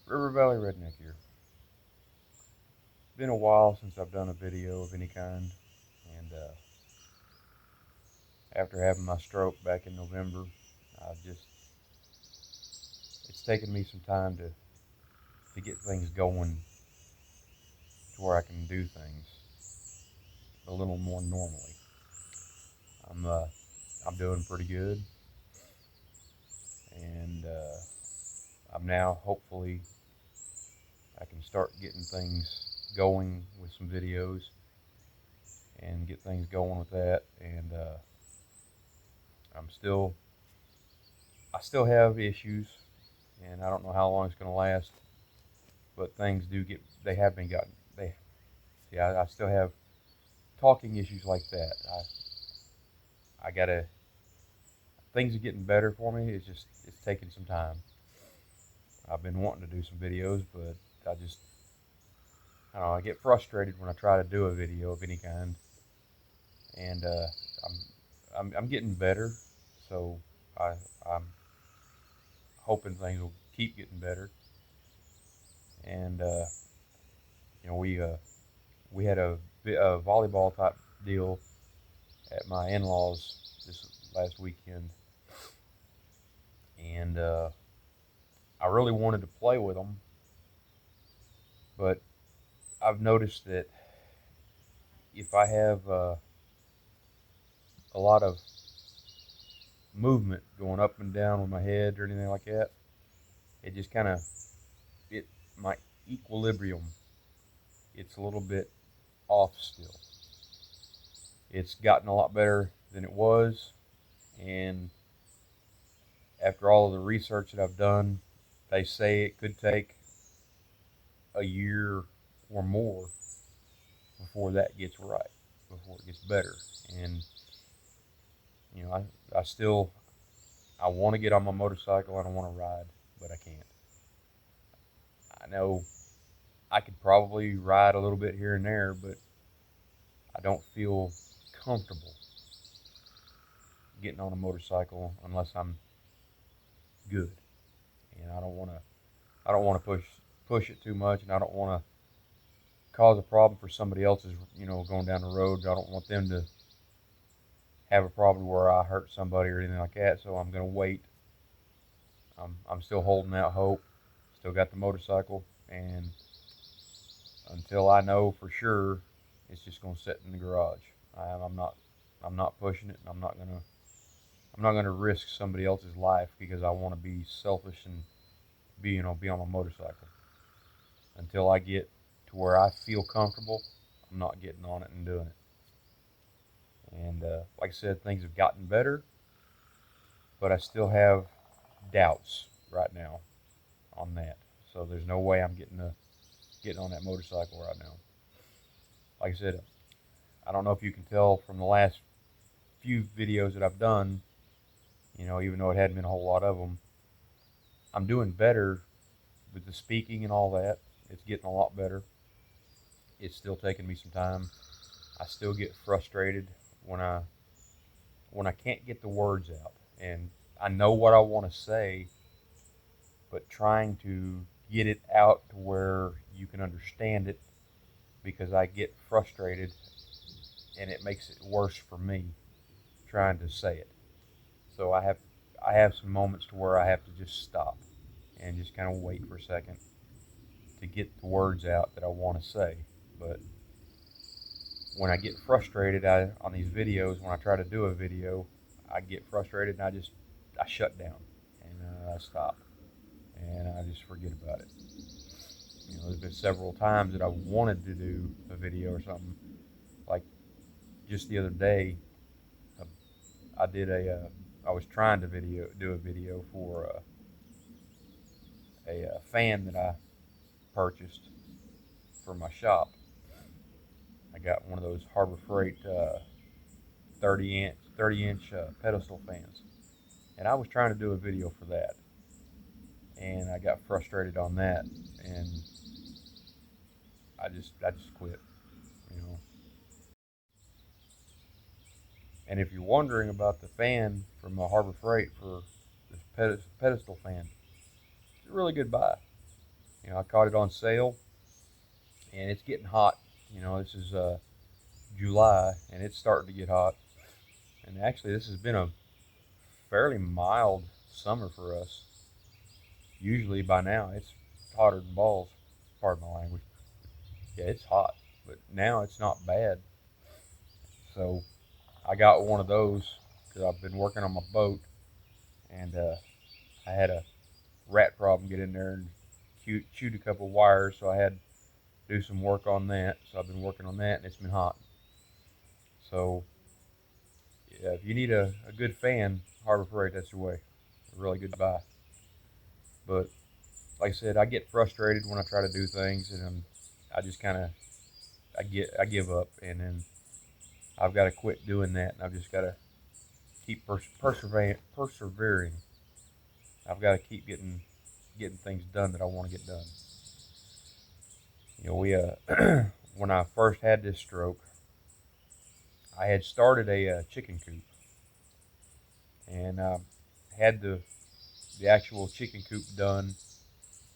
River Valley Redneck here. It's been a while since I've done a video of any kind, and after having my stroke back in November, I've just it's taken me some time to get things going to where I can do things a little more normally. I'm uh, I'm doing pretty good, and I'm now hopefully I can start getting things going with some videos and get things going with that. And I'm still I still have issues, and I don't know how long it's going to last. But things do get they have been gotten they see I still have talking issues like that. I gotta things are getting better for me. It's taking some time. I've been wanting to do some videos, but I don't know, I get frustrated when I try to do a video of any kind, and I'm I'm getting better, so I'm hoping things will keep getting better. And you know we had a volleyball type deal at my in-laws this last weekend, and I really wanted to play with them, but I've noticed that if I have a lot of movement going up and down with my head or anything like that, it just kind of it my equilibrium it's a little bit off still. It's gotten a lot better than it was, and after all of the research that I've done, they say it could take a year or more before that gets right, before it gets better. And you know, I still I want to get on my motorcycle and I want to ride, but I can't. I know I could probably ride a little bit here and there, but I don't feel comfortable getting on a motorcycle unless I'm good. And I don't want to push it too much, and I don't want to cause a problem for somebody else's, going down the road. I don't want them to have a problem where I hurt somebody or anything like that. So I'm going to wait. I'm still holding out hope. Still got the motorcycle, and until I know for sure, it's just going to sit in the garage. I'm not pushing it, and I'm not gonna risk somebody else's life because I want to be selfish and be on my motorcycle. Until I get to where I feel comfortable, I'm not getting on it and doing it. And like I said, things have gotten better, but I still have doubts right now on that. So there's no way I'm getting on that motorcycle right now. Like I said, I don't know if you can tell from the last few videos that I've done, even though it hadn't been a whole lot of them, I'm doing better with the speaking and all that. It's getting a lot better. It's still taking me some time. I still get frustrated when I can't get the words out, and I know what I want to say, but trying to get it out to where you can understand it, because I get frustrated and it makes it worse for me trying to say it. So I have some moments to where I have to just stop and just kind of wait for a second to get the words out that I want to say. But when I get frustrated on these videos, when I try to do a video, I get frustrated and I shut down and I stop and I just forget about it. There's been several times that I wanted to do a video or something. Like just the other day, uh, I did I was trying to do a video for a fan that I purchased for my shop. I got one of those Harbor Freight 30 inch pedestal fans, and I was trying to do a video for that, and I got frustrated on that, and I just quit, you know. And if you're wondering about the fan from Harbor Freight for this pedestal fan, it's a really good buy. I caught it on sale, and it's getting hot. This is July, and it's starting to get hot. And actually, this has been a fairly mild summer for us. Usually by now, it's hotter than balls. Pardon my language. Yeah, it's hot, but now it's not bad. So I got one of those because I've been working on my boat, and I had a rat problem get in there and chewed a couple wires, so I had to do some work on that. So I've been working on that, and it's been hot. So yeah, if you need a good fan, Harbor Freight, that's your way. A really good buy. But like I said, I get frustrated when I try to do things, and I just kind of I give up, and then I've got to quit doing that, and I've just got to keep persevering. I've got to keep getting things done that I want to get done. We when I first had this stroke, I had started a chicken coop, and had the actual chicken coop done,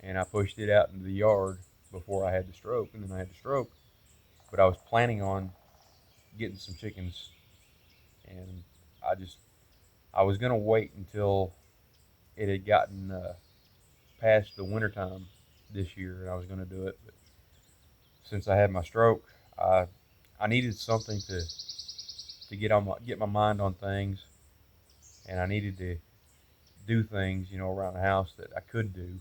and I pushed it out into the yard before I had the stroke, and then I had the stroke. But I was planning on getting some chickens, and I just I was gonna wait until it had gotten past the wintertime this year, and I was gonna do it. But since I had my stroke, I I needed something to get my mind on things, and I needed to do things, around the house that I could do.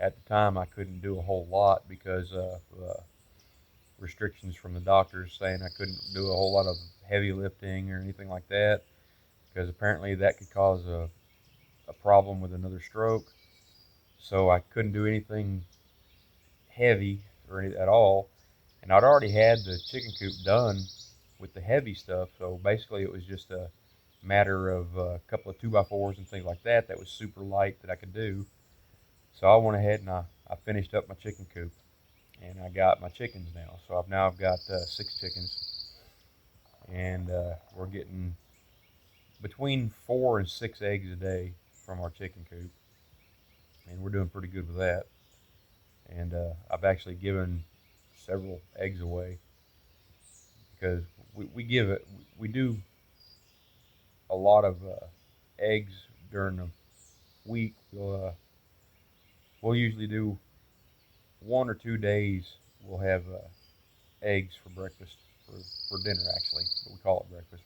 At the time, I couldn't do a whole lot because of restrictions from the doctors saying I couldn't do a whole lot of heavy lifting or anything like that because apparently that could cause a problem with another stroke. So I couldn't do anything heavy or at all. And I'd already had the chicken coop done with the heavy stuff. So basically, it was just a matter of a couple of 2x4s and things like that that was super light that I could do. So I went ahead and I finished up my chicken coop, and I got my chickens now. So I've got 6 chickens, and we're getting between 4 and 6 eggs a day from our chicken coop, and we're doing pretty good with that. And I've actually given several eggs away because we give it we do a lot of eggs during the week. We'll usually do 1 or 2 days. We'll have eggs for breakfast for dinner actually, but we call it breakfast.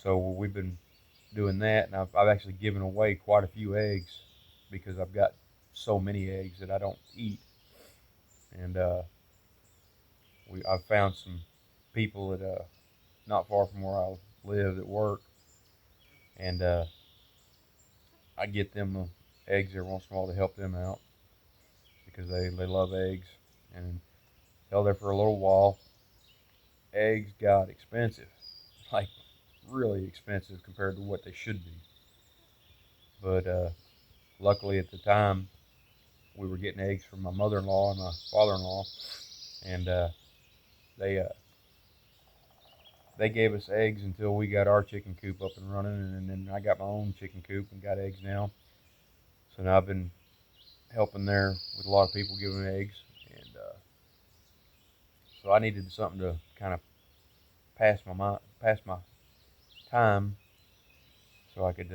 So we've been doing that, and I've actually given away quite a few eggs because I've got so many eggs that I don't eat. And I've found some people that not far from where I live that work, and I get them eggs every once in a while to help them out because they love eggs. And held there for a little while. Eggs got expensive, like really expensive compared to what they should be. But luckily at the time, we were getting eggs from my mother-in-law and my father-in-law, and they they gave us eggs until we got our chicken coop up and running, and then I got my own chicken coop and got eggs now. So now I've been helping there with a lot of people giving eggs, and so I needed something to kind of pass my time, so I could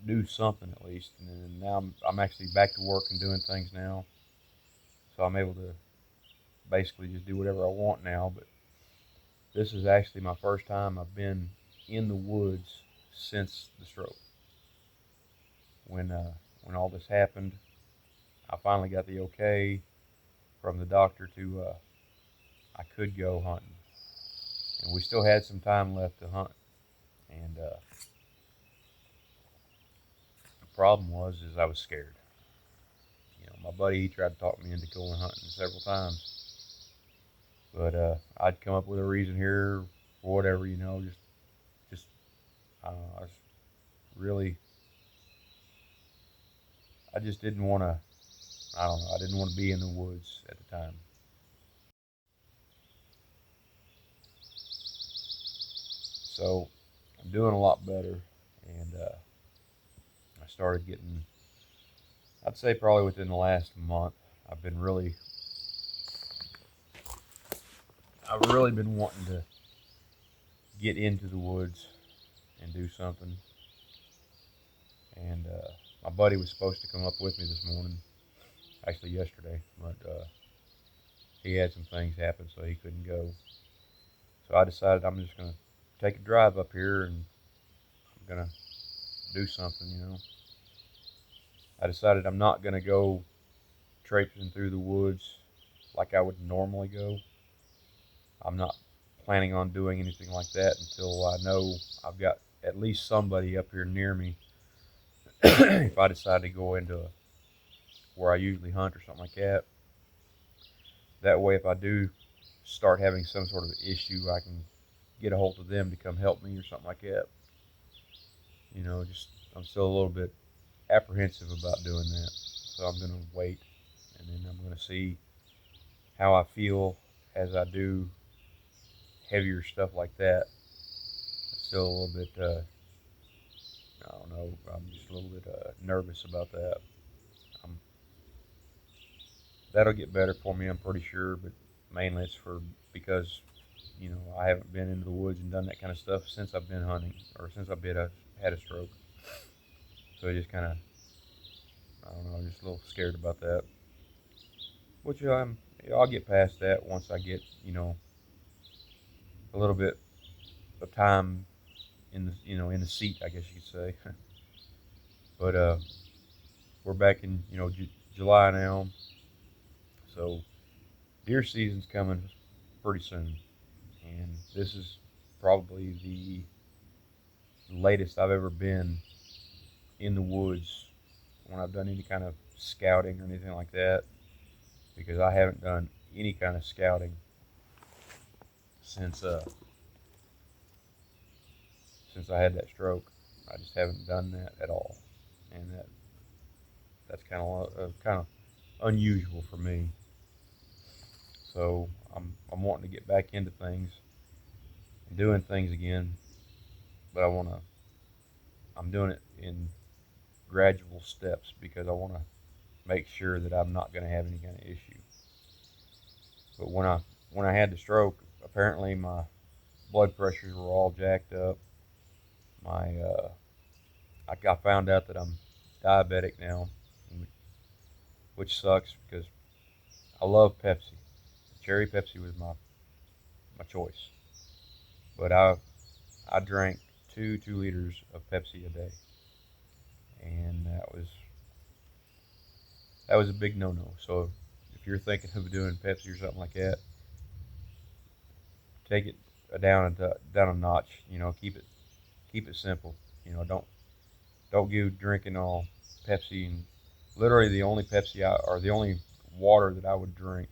do something at least. And then now I'm actually back to work and doing things now, so I'm able to basically just do whatever I want now. But this is actually my first time I've been in the woods since the stroke. When all this happened, I finally got the okay from the doctor to I could go hunting, and we still had some time left to hunt. And the problem was is I was scared. My buddy he tried to talk me into going hunting several times, but I'd come up with a reason here for whatever, just I don't know. I was really I just didn't want to. I don't know. I didn't want to be in the woods at the time. So I'm doing a lot better, and I started getting I'd say probably within the last month, I've really been wanting to get into the woods and do something. And my buddy was supposed to come up with me this morning, actually yesterday, but he had some things happen, so he couldn't go. So I decided I'm just gonna take a drive up here and I'm gonna do something. I decided I'm not gonna go traipsing through the woods like I would normally go. I'm not planning on doing anything like that until I know I've got at least somebody up here near me. If I decide to go into where I usually hunt or something like that, that way if I do start having some sort of issue, I can get a hold of them to come help me or something like that. Just I'm still a little bit apprehensive about doing that, so I'm gonna wait, and then I'm gonna see how I feel as I do heavier stuff like that. Still a little bit, I don't know, I'm just a little bit nervous about that. Um, that'll get better for me, I'm pretty sure, but mainly it's because I haven't been into the woods and done that kind of stuff since I've been hunting or since had a stroke. So I just kind of, I don't know, I'm just a little scared about that. Which I'll get past that once I get a little bit of time in the seat, I guess you could say. But we're back in July now, so deer season's coming pretty soon, and this is probably the latest I've ever been in the woods when I've done any kind of scouting or anything like that, because I haven't done any kind of scouting since since I had that stroke. I just haven't done that at all, and that's kind of unusual for me. So I'm wanting to get back into things and doing things again, but I'm doing it in gradual steps because I want to make sure that I'm not going to have any kind of issue. But when I had the stroke, apparently my blood pressures were all jacked up. My I found out that I'm diabetic now, which sucks because I love Pepsi. Cherry Pepsi was my choice, but I drank 2 liters of Pepsi a day, and that was a big no-no. So if you're thinking of doing Pepsi or something like that, take it down a notch. Keep it simple. Don't go drinking all Pepsi. And literally the only or the only water that I would drink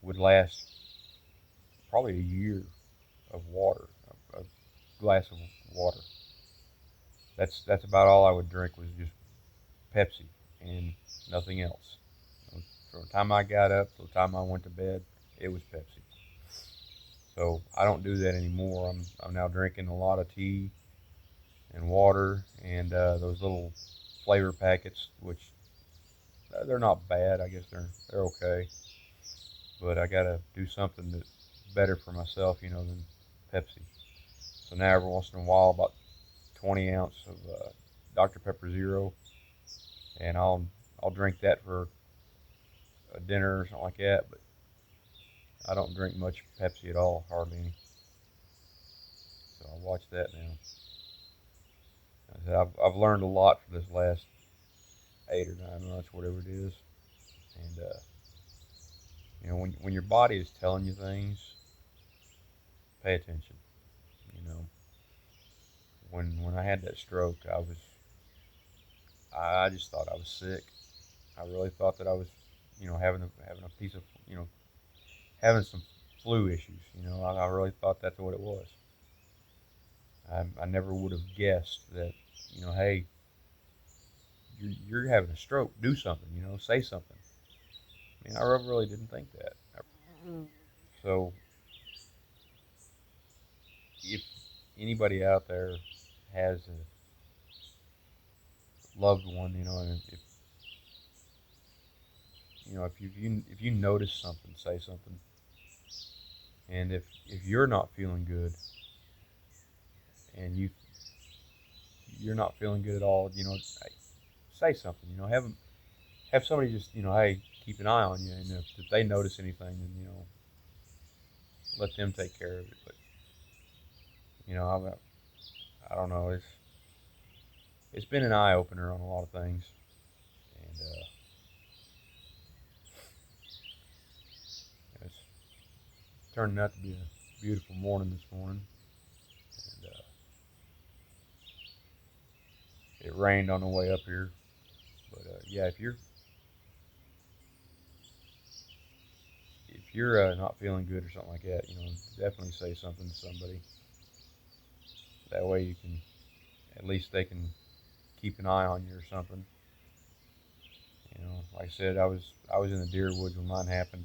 would last probably a year of water, a glass of water. That's about all I would drink was just Pepsi and nothing else. From the time I got up to the time I went to bed, it was Pepsi. So I don't do that anymore. I'm now drinking a lot of tea and water and those little flavor packets, which they're not bad. I guess they're okay. But I gotta do something that's better for myself, than Pepsi. So now every once in a while, about 20 ounce of Dr Pepper Zero, and I'll drink that for a dinner or something like that. But I don't drink much Pepsi at all, hardly any. So I watch that now. I've learned a lot for this last 8 or 9 months, whatever it is, and when your body is telling you things, pay attention. You know, when I had that stroke, I just thought I was sick. I really thought that I was, having a piece of, having some flu issues. I really thought that's what it was. I never would have guessed that, hey, you're having a stroke. Do something. Say something. I mean, I really didn't think that. So if anybody out there has a loved one, and if if you notice something, say something. And if you're not feeling good, and you're not feeling good at all, say something. Have somebody just hey, keep an eye on you, and if they notice anything, then let them take care of it. But I don't know. It's been an eye opener on a lot of things, and it's turning out to be a beautiful morning this morning. And it rained on the way up here, but yeah, if you're not feeling good or something like that, definitely say something to somebody. That way you can, at least they can keep an eye on you or something. Like I said, I was in the deer woods when mine happened,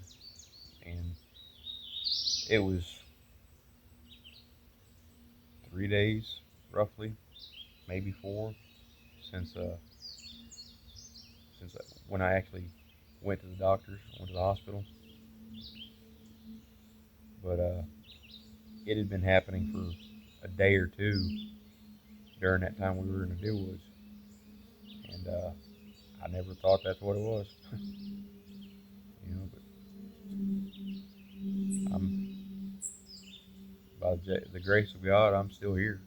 and it was 3 days roughly, maybe 4, since when I actually went to the doctors, went to the hospital. But it had been happening for a day or two during that time we were in the deer woods, and I never thought that's what it was. But I'm by the grace of God, I'm still here.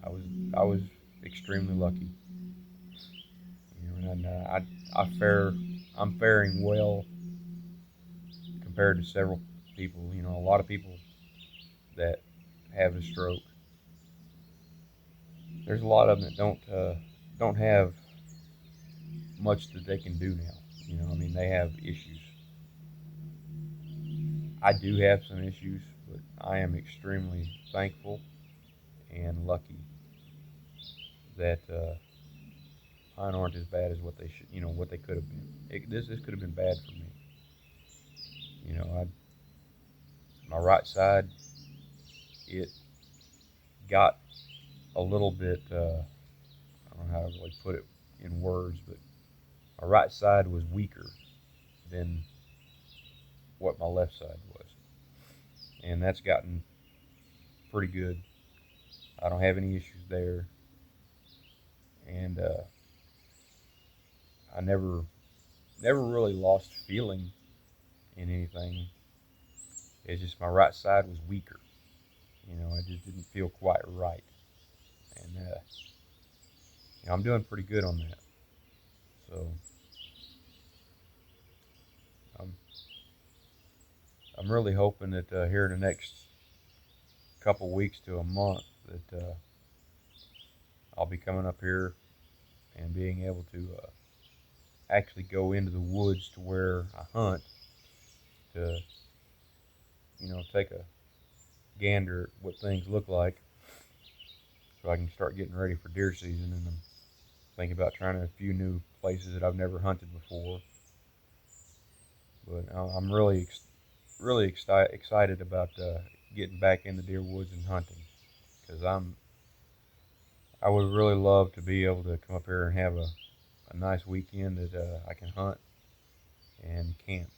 I was I was extremely lucky. And I'm faring well compared to several people. A lot of people that have a stroke. There's a lot of them that don't have much that they can do now. I mean, they have issues. I do have some issues, but I am extremely thankful and lucky that mine aren't as bad as what they should. What they could have been. This could have been bad for me. My right side, it got a little bit. I don't know how to really put it in words, but my right side was weaker than what my left side was, and that's gotten pretty good. I don't have any issues there, and I never really lost feeling in anything. It's just my right side was weaker. It just didn't feel quite right, and I'm doing pretty good on that. So I'm I'm really hoping that here in the next couple weeks to a month that I'll be coming up here and being able to actually go into the woods to where I hunt to take a gander at what things look like, so I can start getting ready for deer season. And I'm thinking about trying a few new places that I've never hunted before. But I'm really excited about getting back in the deer woods and hunting, because I would really love to be able to come up here and have a nice weekend that I can hunt and camp,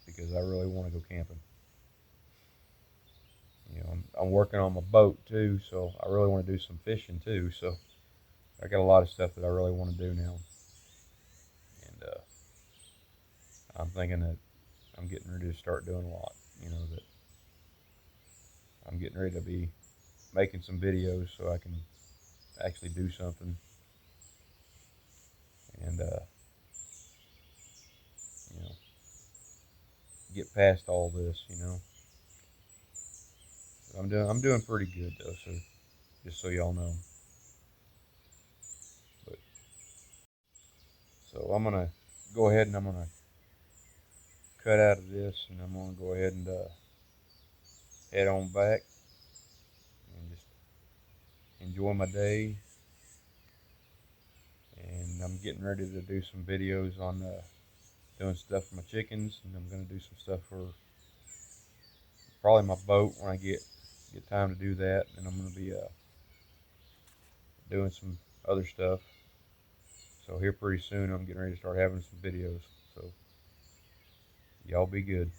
because I really want to go camping. I'm working on my boat too, so I really want to do some fishing too. So I got a lot of stuff that I really want to do now, and I'm thinking that I'm getting ready to start doing a lot. That I'm getting ready to be making some videos so I can actually do something, and you know, get past all this. I'm doing pretty good though. So just so y'all know. But so I'm gonna go ahead and I'm gonna cut out of this, and I'm gonna go ahead and head on back and just enjoy my day. And I'm getting ready to do some videos on doing stuff for my chickens, and I'm gonna do some stuff for probably my boat when I get time to do that. And I'm gonna be doing some other stuff. So here pretty soon, I'm getting ready to start having some videos. So y'all be good.